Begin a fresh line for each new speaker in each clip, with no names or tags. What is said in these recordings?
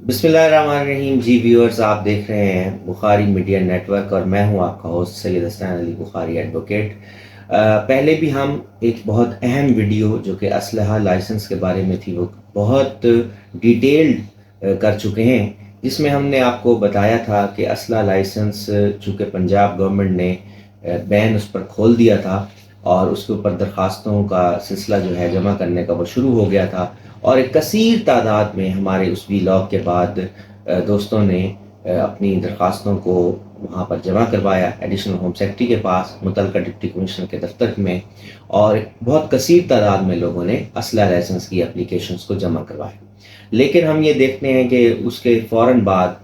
बिस्मिल्लाहिर्रहमानिर्रहीम। जी व्यूअर्स, आप देख रहे हैं बुखारी मीडिया नेटवर्क और मैं हूं आपका होस्ट सैयद हसन अली बुखारी एडवोकेट। पहले भी हम एक बहुत अहम वीडियो जो कि असलहा लाइसेंस के बारे में थी वो बहुत डिटेल्ड कर चुके हैं, जिसमें हमने आपको बताया था कि असलहा लाइसेंस चूँकि पंजाब गवर्नमेंट ने बैन उस पर खोल दिया था और उसके ऊपर दरख्वास्तों का सिलसिला जो है जमा करने का वो शुरू हो गया था और एक कसीर तादाद में हमारे उस वीलॉग के बाद दोस्तों ने अपनी दरख्वास्तों को वहाँ पर जमा करवाया एडिशनल होम सेक्रेटरी के पास, मुतलका डिप्टी कमिश्नर के दफ्तर में, और बहुत कसीर तादाद में लोगों ने असलहा लाइसेंस की एप्लीकेशंस को जमा करवाया। लेकिन हम ये देखते हैं कि उसके फ़ौरन बाद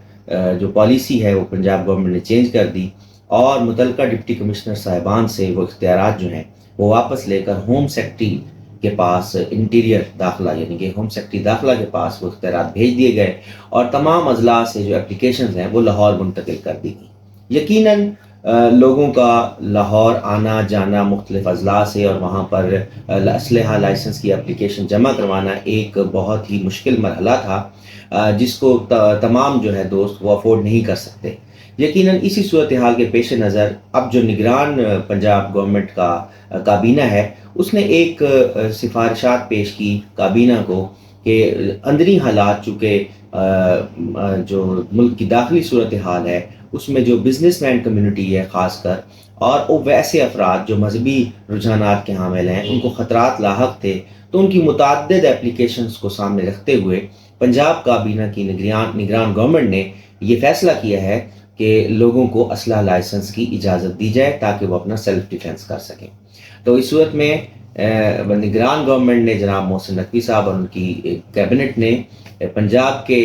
जो पॉलिसी है वो पंजाब गवर्नमेंट ने चेंज कर दी और मुतलका डिप्टी कमिश्नर साहिबान से वो इख्तियारात जो हैं वो वापस लेकर होम सेक्रेटरी के पास, इंटीरियर दाखिला यानी कि होम सेक्रेटरी दाखिला के पास वो इख्तियारात भेज दिए गए और तमाम अजला से जो एप्लीकेशंस हैं वो लाहौर मुंतकिल कर दी गई। यकीनन लोगों का लाहौर आना जाना मुख्तलिफ अजला से और वहाँ पर असलहा लाइसेंस की एप्लीकेशन जमा करवाना एक बहुत ही मुश्किल मरहला था, जिसको तमाम जो है दोस्त वो अफोर्ड नहीं कर सकते। यकीनन इसी सूरत हाल के पेश नज़र अब जो निगरान पंजाब गवर्नमेंट का काबीना है उसने एक सिफारिशात पेश की काबीना को कि अंदरी हालात चूँकि जो मुल्क की दाखिली सूरत हाल है उसमें जो बिजनेसमैन कम्युनिटी है ख़ासकर, और वो वैसे अफराद जो मजहबी रुझानात के हामिल हैं उनको ख़तरात लाहक थे, तो उनकी मुतअद्दिद एप्लीकेशंस को सामने रखते हुए पंजाब काबीना की निगरान गवर्नमेंट ने ये फ़ैसला किया है कि लोगों को असलहा लाइसेंस की इजाज़त दी जाए ताकि वो अपना सेल्फ डिफेंस कर सकें। तो इस सूरत में निगरान गवर्नमेंट ने जनाब मोहसिन नकवी साहब और उनकी कैबिनेट ने पंजाब के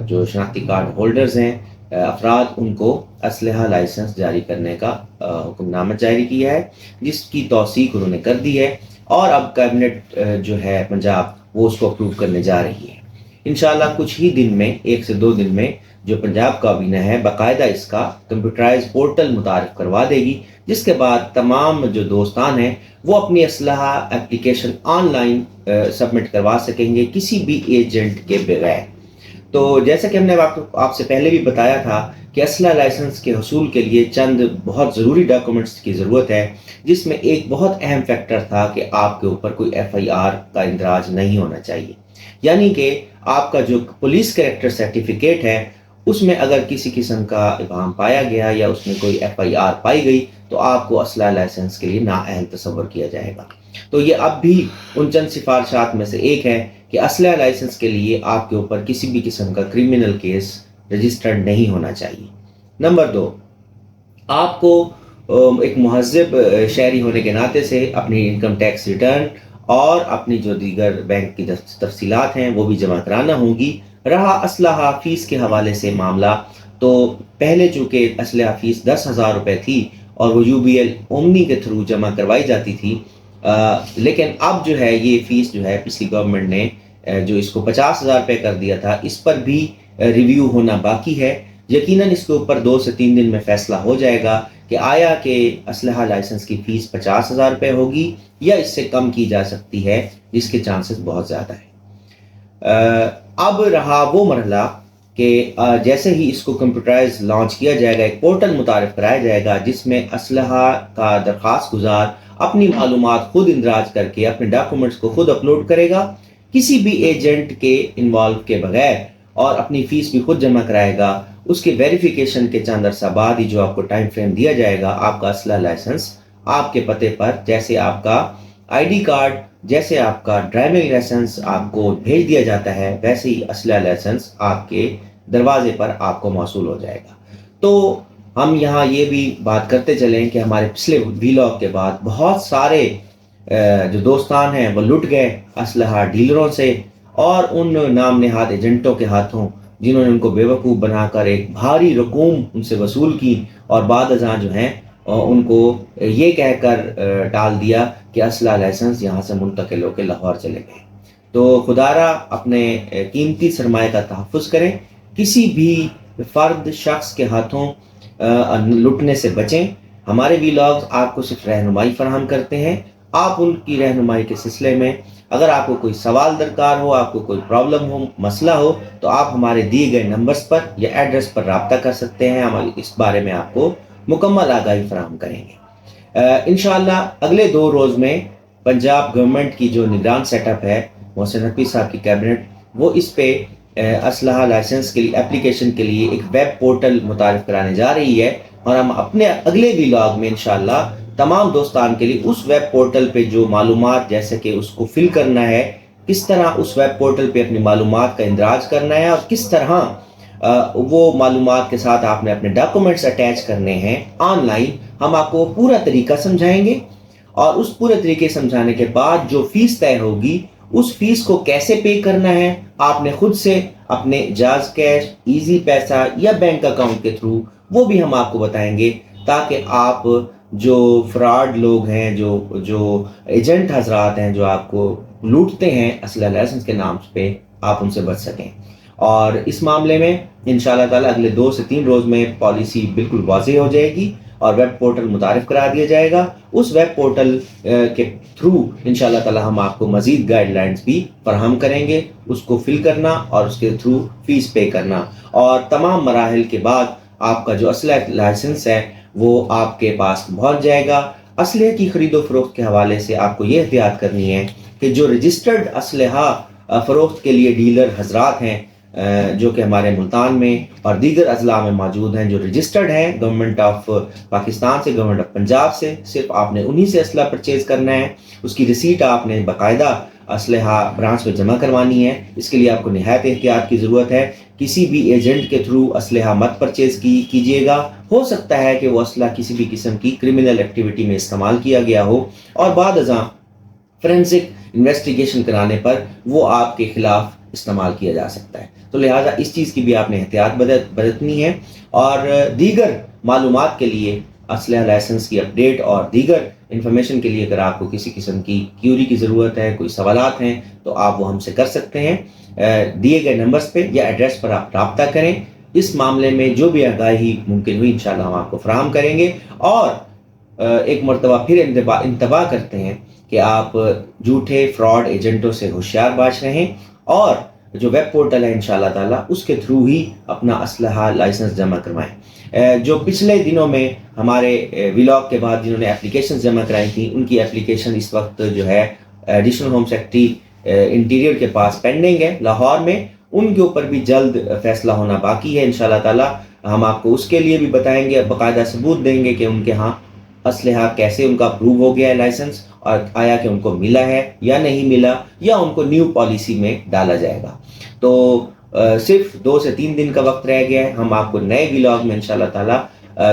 जो शनाख्ती कार्ड होल्डर्स हैं अफराद, उनको असलहा लाइसेंस जारी करने का हुक्मनामा जारी किया है, जिसकी तौसीक उन्होंने कर दी है और अब कैबिनेट जो है पंजाब वो उसको अप्रूव करने जा रही है। इंशाल्लाह कुछ ही दिन में, 1 से 2 दिन में, जो पंजाब काबीना है बाकायदा इसका कंप्यूटराइज पोर्टल मुतारिफ करवा देगी, जिसके बाद तमाम जो दोस्तान हैं वो अपनी असलहा एप्लीकेशन ऑनलाइन सबमिट करवा सकेंगे किसी भी एजेंट के बगैर। तो जैसा कि हमने आपसे पहले भी बताया था कि असलहा लाइसेंस के हसूल के लिए चंद बहुत ज़रूरी डॉक्यूमेंट्स की ज़रूरत है, जिसमें एक बहुत अहम फैक्टर था कि आपके ऊपर कोई FIR का इंदराज नहीं होना चाहिए। यानी कि आपका जो पुलिस कैरेक्टर सर्टिफिकेट है उसमें अगर किसी किस्म का इबाहम पाया गया या उसमें कोई FIR पाई गई तो आपको असलहा लाइसेंस के लिए नाअहल तस्वर किया जाएगा। तो ये अब भी उन चंद सिफारिशात में से एक है कि असलहा लाइसेंस के लिए आपके ऊपर किसी भी किस्म का क्रिमिनल केस रजिस्टर्ड नहीं होना चाहिए। नंबर 2, आपको एक महज़्ज़ब शहरी होने के नाते से अपनी इनकम टैक्स रिटर्न और अपनी जो दीगर बैंक की तफसीलात हैं वो भी जमा कराना होगी। रहा असलहा फ़ीस के हवाले से मामला, तो पहले चूँकि असलहा फ़ीस 10,000 रुपये थी और वो UBL ओमनी के थ्रू जमा करवाई जाती थी, लेकिन अब जो है ये फ़ीस जो है पिछली गवर्नमेंट ने जो इसको 50,000 रुपये कर दिया था, इस पर भी रिव्यू होना बाकी है। यकीनन इसके ऊपर 2 से 3 दिन में फ़ैसला हो जाएगा कि आया कि असलहा लाइसेंस की फ़ीस 50,000 रुपये होगी या इससे कम की जा सकती है, जिसके चांसेस बहुत ज़्यादा है। अब रहा वो मरहला कि जैसे ही इसको कंप्यूटराइज लॉन्च किया जाएगा, एक पोर्टल मुतारिफ कराया जाएगा जिसमें असलहा का दरख्वास्त गुजार अपनी मालूमात खुद इंदराज करके अपने डॉक्यूमेंट्स को खुद अपलोड करेगा किसी भी एजेंट के इन्वॉल्व के बगैर, और अपनी फ़ीस भी खुद जमा कराएगा। उसके वेरिफिकेशन के चंद अरसा बाद ही जो आपको टाइम फ्रेम दिया जाएगा, आपका असलहा लाइसेंस आपके पते पर, जैसे आपका ID कार्ड, जैसे आपका ड्राइविंग लाइसेंस आपको भेज दिया जाता है, वैसे ही असलहा लाइसेंस आपके दरवाजे पर आपको मौसूल हो जाएगा। तो हम यहाँ ये भी बात करते चलें कि हमारे पिछले वीलॉग के बाद बहुत सारे जो दोस्तान हैं वो लुट गए असलहा डीलरों से और उन नाम नहाद एजेंटों के हाथों, जिन्होंने उनको बेवकूफ़ बनाकर एक भारी रकूम उनसे वसूल की और बाद अज़ां जो हैं उनको ये कहकर टाल दिया कि असलहा लाइसेंस यहाँ से मुंतकिल होकर लाहौर चले गए। तो खुदारा अपने कीमती सरमाए का तहफ़्फ़ुज़ करें, किसी भी फ़र्द शख्स के हाथों लुटने से बचें। हमारे वीलॉग्स आपको सिर्फ रहनुमाई फराहम करते हैं, आप उनकी रहनुमाई के सिलसिले में اگر آپ کو کوئی سوال درکار ہو، آپ کو کوئی پرابلم ہو، مسئلہ ہو، تو آپ ہمارے دیے گئے نمبرز پر یا ایڈریس پر رابطہ کر سکتے ہیں، ہم اس بارے میں آپ کو مکمل آگاہی فراہم کریں گے۔ انشاءاللہ اگلے 2 روز میں پنجاب گورنمنٹ کی جو نگران سیٹ اپ ہے محسن نقوی صاحب کی کیبنٹ، وہ اس پہ اسلحہ لائسنس کے لیے اپلیکیشن کے لیے ایک ویب پورٹل متعارف کرانے جا رہی ہے، اور ہم اپنے اگلے ولاگ میں انشاءاللہ تمام دوستان کے لیے اس ویب پورٹل پہ جو معلومات جیسے کہ اس کو فل کرنا ہے، کس طرح اس ویب پورٹل پہ اپنی معلومات کا اندراج کرنا ہے، اور کس طرح وہ معلومات کے ساتھ آپ نے اپنے ڈاکومنٹس اٹیچ کرنے ہیں آن لائن، ہم آپ کو پورا طریقہ سمجھائیں گے۔ اور اس پورے طریقے سمجھانے کے بعد جو فیس طے ہوگی، اس فیس کو کیسے پے کرنا ہے، آپ نے خود سے اپنے جاز کیش، ایزی پیسہ یا بینک اکاؤنٹ کے تھرو، وہ بھی ہم آپ کو بتائیں گے، تاکہ آپ جو فراڈ لوگ ہیں، جو ایجنٹ حضرات ہیں جو آپ کو لوٹتے ہیں اسلحہ لائسنس کے نام پہ، آپ ان سے بچ سکیں۔ اور اس معاملے میں انشاءاللہ تعالیٰ اگلے 2 سے 3 روز میں پالیسی بالکل واضح ہو جائے گی اور ویب پورٹل متعارف کرا دیا جائے گا۔ اس ویب پورٹل کے تھرو انشاءاللہ تعالیٰ ہم آپ کو مزید گائیڈ لائنز بھی فراہم کریں گے، اس کو فل کرنا اور اس کے تھرو فیس پے کرنا، اور تمام مراحل کے بعد آپ کا جو اسلحہ لائسنس ہے وہ آپ کے پاس پہنچ جائے گا۔ اسلحے کی خرید و فروخت کے حوالے سے آپ کو یہ احتیاط کرنی ہے کہ جو رجسٹرڈ اسلحہ فروخت کے لیے ڈیلر حضرات ہیں جو کہ ہمارے ملتان میں اور دیگر اضلاع میں موجود ہیں، جو رجسٹرڈ ہیں گورنمنٹ آف پاکستان سے، گورنمنٹ آف پنجاب سے، صرف آپ نے انہی سے اسلحہ پرچیز کرنا ہے۔ اس کی ریسیٹ آپ نے باقاعدہ اسلحہ برانچ میں جمع کروانی ہے۔ اس کے لیے آپ کو نہایت احتیاط کی ضرورت ہے۔ کسی بھی ایجنٹ کے تھرو اسلحہ مت پرچیز کیجیے گا، ہو سکتا ہے کہ وہ اسلحہ کسی بھی قسم کی کرمنل ایکٹیویٹی میں استعمال کیا گیا ہو، اور بعد ازاں فورینسک انویسٹیگیشن کرانے پر وہ آپ کے خلاف استعمال کیا جا سکتا ہے۔ تو لہٰذا اس چیز کی بھی آپ نے احتیاط برتنی ہے۔ اور دیگر معلومات کے لیے، اسلحہ لائسنس کی اپڈیٹ اور دیگر انفارمیشن کے لیے اگر آپ کو کسی قسم کی کیوری کی ضرورت ہے، کوئی سوالات ہیں، تو آپ وہ ہم سے کر سکتے ہیں۔ دیے گئے نمبرز پہ یا ایڈریس پر آپ رابطہ کریں۔ اس معاملے میں جو بھی آگاہی ممکن ہوئی انشاءاللہ ہم آپ کو فراہم کریں گے، اور ایک مرتبہ پھر انتباہ کرتے ہیں کہ آپ جھوٹے فراڈ ایجنٹوں سے ہوشیار باش رہیں، اور جو ویب پورٹل ہے انشاءاللہ تعالیٰ اس کے تھرو ہی اپنا اسلحہ لائسنس جمع کروائیں۔ جو پچھلے دنوں میں ہمارے ولاگ کے بعد جنہوں نے اپلیکیشنز جمع کرائی تھیں، ان کی اپلیکیشن اس وقت جو ہے ایڈیشنل ہوم سیکرٹری انٹیریئر کے پاس پینڈنگ ہے لاہور میں، ان کے اوپر بھی جلد فیصلہ ہونا باقی ہے انشاءاللہ تعالیٰ۔ ہم آپ کو اس کے لیے بھی بتائیں گے، باقاعدہ ثبوت دیں گے کہ ان کے ہاں اسلحہ کیسے ان کا اپروو ہو گیا ہے لائسنس، اور آیا کہ ان کو ملا ہے یا نہیں ملا، یا ان کو نیو پالیسی میں ڈالا جائے گا۔ تو صرف 2 سے 3 دن کا وقت رہ گیا ہے۔ ہم آپ کو نئے ولاگ میں انشاءاللہ تعالیٰ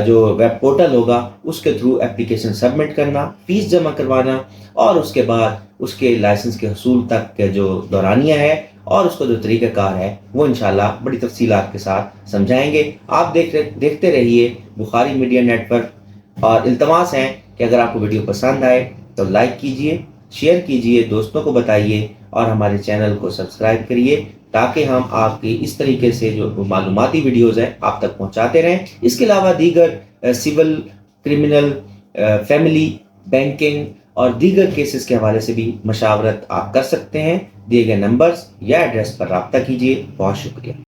جو ویب پورٹل ہوگا اس کے تھرو اپلیکیشن سبمٹ کرنا، فیس جمع کروانا، اور اس کے بعد اس کے لائسنس کے حصول تک کے جو دورانیہ ہے اور اس کا جو طریقہ کار ہے وہ انشاءاللہ بڑی تفصیلات کے ساتھ سمجھائیں گے۔ آپ دیکھتے رہیے بخاری میڈیا نیٹ ورک، اور التماس ہے کہ اگر آپ کو ویڈیو پسند آئے تو لائک کیجئے، شیئر کیجئے، دوستوں کو بتائیے، اور ہمارے چینل کو سبسکرائب کریے، تاکہ ہم آپ کی اس طریقے سے جو معلوماتی ویڈیوز ہیں آپ تک پہنچاتے رہیں۔ اس کے علاوہ دیگر سول، کرمنل، فیملی، بینکنگ اور دیگر کیسز کے حوالے سے بھی مشاورت آپ کر سکتے ہیں۔ دیے گئے نمبرز یا ایڈریس پر رابطہ کیجیے۔ بہت شکریہ۔